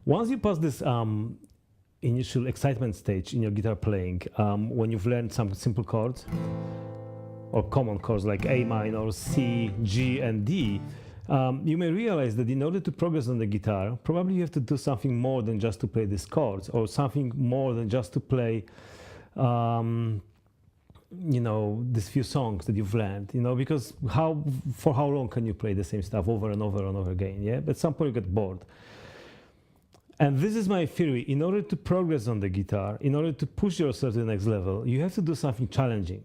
Once you pass this initial excitement stage in your guitar playing, when you've learned some simple chords or common chords like A minor, C, G, and D, you may realize that in order to progress on the guitar, probably you have to do something more than just to play these chords, or something more than just to play, you know, these few songs that you've learned, you know, because for how long can you play the same stuff over and over and over again, yeah? At some point you get bored. And this is my theory. In order to progress on the guitar, in order to push yourself to the next level, you have to do something challenging,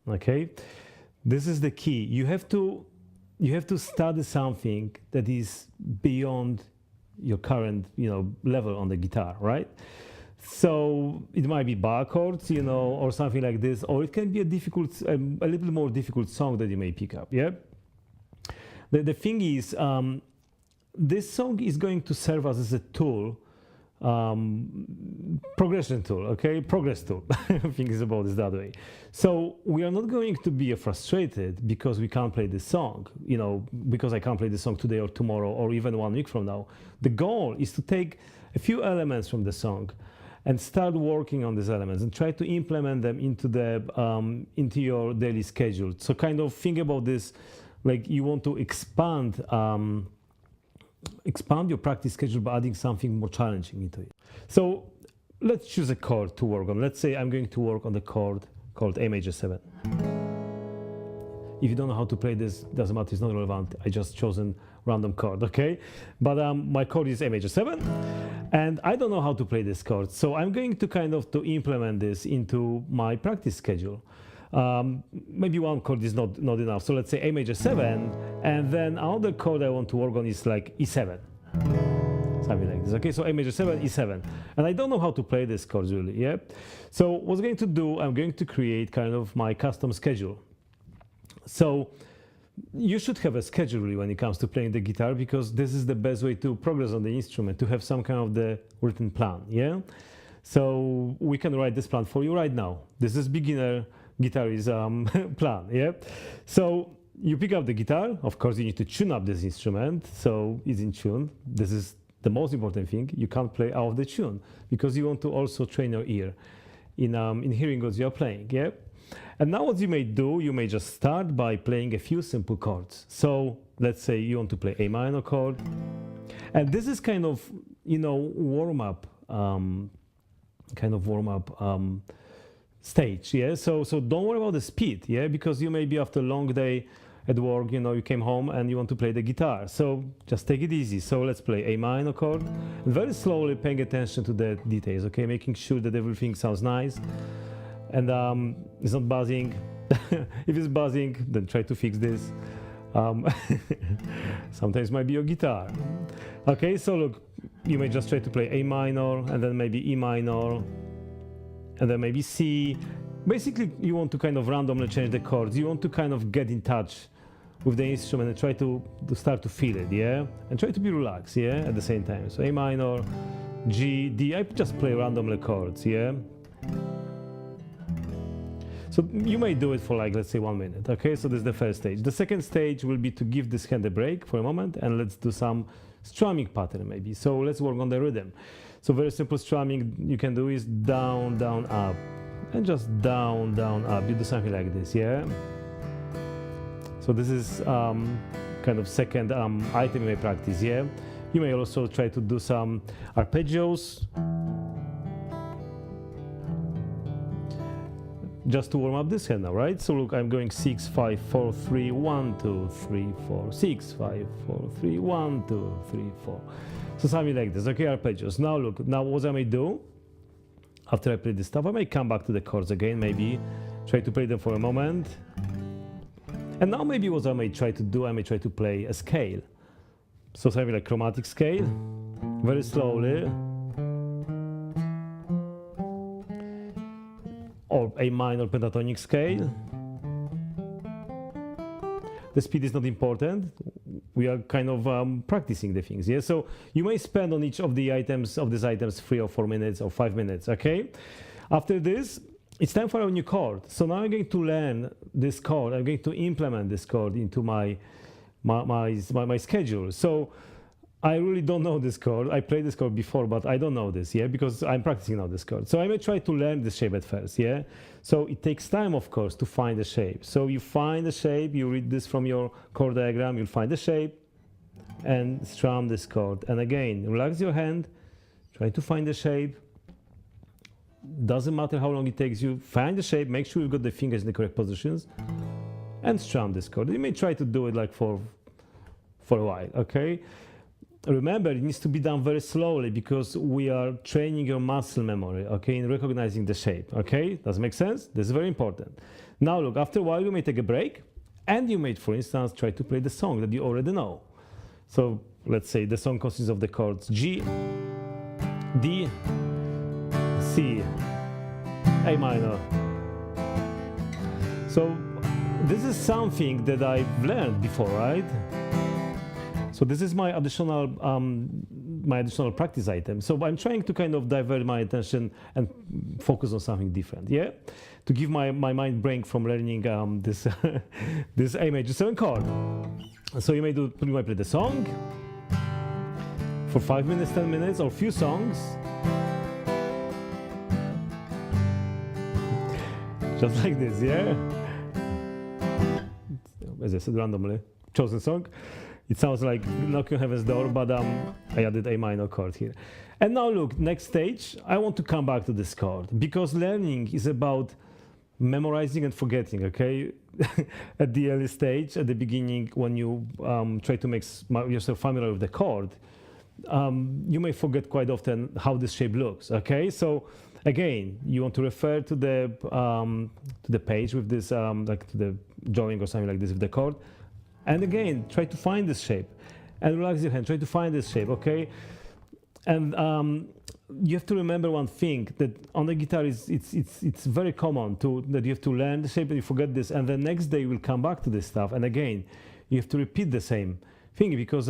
okay? This is the key. You have to study something that is beyond your current, you know, level on the guitar, right? So it might be bar chords, you know, or something like this, or it can be a little more difficult song that you may pick up, yeah? The thing is, this song is going to serve us as a tool, progression tool, okay? Progress tool. I think it's about this that way. So we are not going to be frustrated because we can't play this song, you know, because I can't play this song today or tomorrow or even 1 week from now. The goal is to take a few elements from the song and start working on these elements and try to implement them into your daily schedule. So kind of think about this like you want to expand your practice schedule by adding something more challenging into it. So let's choose a chord to work on. Let's say I'm going to work on the chord called A major 7. If you don't know how to play this, doesn't matter, it's not relevant. I just chosen random chord, okay? But my chord is A major 7, and I don't know how to play this chord. So I'm going to kind of to implement this into my practice schedule. Maybe one chord is not enough. So let's say A major 7, and then another chord I want to work on is like E7. Something like this, okay? So A major 7, E7. And I don't know how to play this chords really, yeah? So what I'm going to do, I'm going to create kind of my custom schedule. So you should have a schedule really when it comes to playing the guitar, because this is the best way to progress on the instrument, to have some kind of the written plan, yeah? So we can write this plan for you right now. This is beginner guitarist plan, yeah? So you pick up the guitar. Of course, you need to tune up this instrument so it's in tune. This is the most important thing. You can't play out of the tune because you want to also train your ear in hearing what you are playing, yeah? And now what you may do, you may just start by playing a few simple chords. So let's say you want to play A minor chord. And this is kind of, you know, warm-up, stage, yeah? So don't worry about the speed, yeah? Because you may be after a long day at work, you know, you came home and you want to play the guitar. So just take it easy. So let's play A minor chord, and very slowly paying attention to the details, okay? Making sure that everything sounds nice and it's not buzzing. If it's buzzing, then try to fix this. Sometimes it might be your guitar. Okay, so look, you may just try to play A minor and then maybe E minor and then maybe C. Basically, you want to kind of randomly change the chords. You want to kind of get in touch with the instrument and try to start to feel it, yeah? And try to be relaxed, yeah, at the same time. So A minor, G, D, I just play randomly chords, yeah? So you may do it for like, let's say 1 minute, okay? So this is the first stage. The second stage will be to give this hand a break for a moment and let's do some strumming pattern maybe. So let's work on the rhythm. So very simple strumming you can do is down, down, up, and just down, down, up. You do something like this, yeah? So this is kind of second item you may practice, yeah? You may also try to do some arpeggios, just to warm up this hand now, right? So look, I'm going 6, 5, 4, 3, 1, 2, 3, 4, 6, 5, 4, 3, 1, 2, 3, 4. So something like this, okay, arpeggios. Now look, now what I may do, after I play this stuff, I may come back to the chords again, maybe try to play them for a moment. And now maybe what I may try to do, I may try to play a scale. So something like chromatic scale, very slowly. Or a minor pentatonic scale. The speed is not important. We are kind of practicing the things, yeah? So you may spend on each of the items, of these items, 3 or 4 minutes or 5 minutes, okay? After this, it's time for a new chord. So now I'm going to learn this chord. I'm going to implement this chord into my schedule. So I really don't know this chord. I played this chord before, but I don't know this, yeah, because I'm practicing now this chord. So I may try to learn this shape at first, yeah. So it takes time, of course, to find the shape. So you find the shape, you read this from your chord diagram, you'll find the shape, and strum this chord. And again, relax your hand, try to find the shape. Doesn't matter how long it takes you, find the shape, make sure you've got the fingers in the correct positions, and strum this chord. You may try to do it like for a while, okay? Remember, it needs to be done very slowly because we are training your muscle memory, okay, in recognizing the shape, okay? Does it make sense? This is very important. Now look, after a while you may take a break, and you may, for instance, try to play the song that you already know. So let's say the song consists of the chords G, D, C, A minor. So this is something that I've learned before, right? So this is my additional practice item. So I'm trying to kind of divert my attention and focus on something different, yeah? To give my mind break from learning this this A major 7 chord. So you might play the song for 5 minutes, 10 minutes, or few songs. Just like this, yeah? As I said, randomly chosen song. It sounds like Knock on Heaven's Door, but I added a minor chord here. And now look, next stage, I want to come back to this chord because learning is about memorizing and forgetting, okay? At the early stage, at the beginning, when you try to make yourself familiar with the chord, you may forget quite often how this shape looks, okay? So again, you want to refer to the page with this, like to the drawing or something like this with the chord. And again, try to find this shape and relax your hand. Try to find this shape, okay? And you have to remember one thing, that on the guitar it's very common that you have to learn the shape and you forget this, and the next day you will come back to this stuff. And again, you have to repeat the same thing because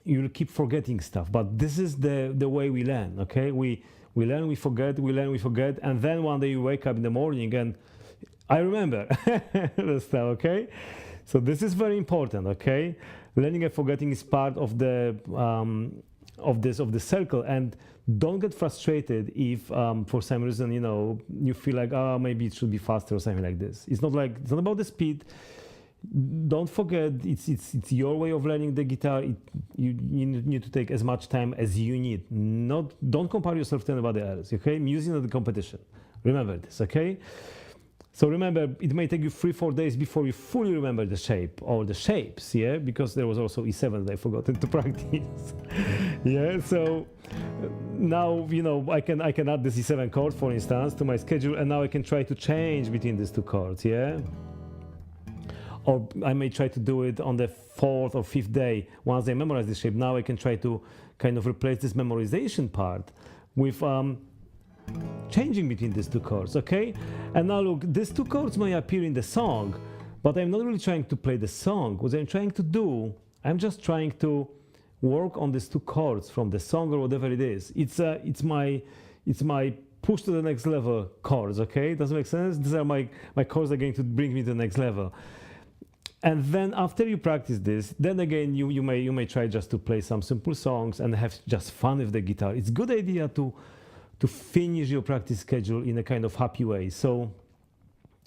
you will keep forgetting stuff. But this is the way we learn, okay? We learn, we forget, we learn, we forget, and then one day you wake up in the morning and I remember the stuff, okay? So this is very important, okay? Learning and forgetting is part of the circle, and don't get frustrated if for some reason you feel like maybe it should be faster or something like this. It's not about the speed. Don't forget, it's your way of learning the guitar. You need to take as much time as you need. Don't compare yourself to anybody else, okay? Music is not the competition. Remember this, okay? So remember, it may take you 3-4 days before you fully remember the shape or the shapes, yeah? Because there was also E7 that I forgot to practice. Yeah, so now, I can add this E7 chord, for instance, to my schedule, and now I can try to change between these two chords, yeah? Or I may try to do it on the 4th or 5th day. Once I memorize the shape, now I can try to kind of replace this memorization part with changing between these two chords, okay? And now look, these two chords may appear in the song, but I'm not really trying to play the song. What I'm trying to do, I'm just trying to work on these two chords from the song or whatever it is. It's my push to the next level chords, okay? Does it make sense? These are my chords that are going to bring me to the next level. And then after you practice this, then again you may try just to play some simple songs and have just fun with the guitar. It's a good idea to finish your practice schedule in a kind of happy way. So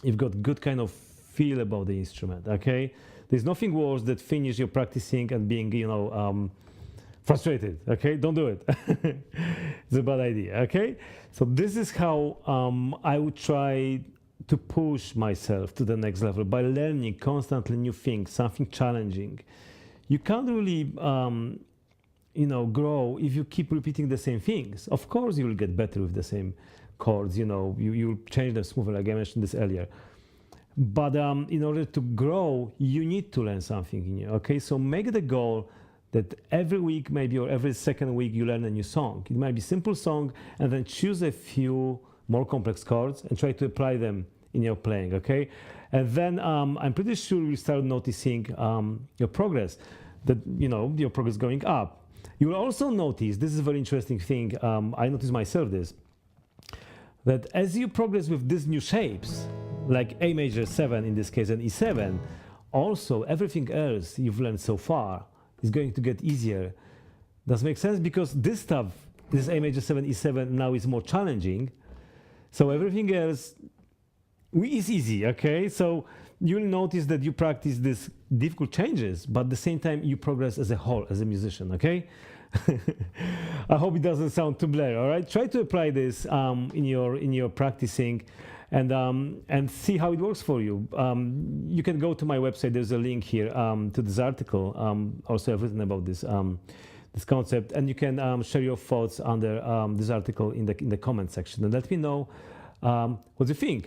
you've got good kind of feel about the instrument, okay? There's nothing worse than finish your practicing and being, frustrated, okay? Don't do it. It's a bad idea, okay? So this is how I would try to push myself to the next level by learning constantly new things, something challenging. You can't really grow if you keep repeating the same things. Of course, you will get better with the same chords. You'll change them smoother, like I mentioned this earlier. But in order to grow, you need to learn something new. Okay, so make the goal that every week, maybe, or every second week, you learn a new song. It might be a simple song, and then choose a few more complex chords and try to apply them in your playing. Okay, and then I'm pretty sure you start noticing your progress. That your progress going up. You will also notice, this is a very interesting thing, I noticed myself this, that as you progress with these new shapes, like A major 7 in this case and E7, also everything else you've learned so far is going to get easier. Does it make sense? Because this stuff, this A major 7, E7 now is more challenging. So everything else is easy, okay? So you'll notice that you practice these difficult changes, but at the same time you progress as a whole, as a musician, okay? I hope it doesn't sound too blurry, all right? Try to apply this in your practicing and see how it works for you. You can go to my website. There's a link here to this article. Also, I've written about this this concept, and you can share your thoughts under this article in the comment section and let me know what you think.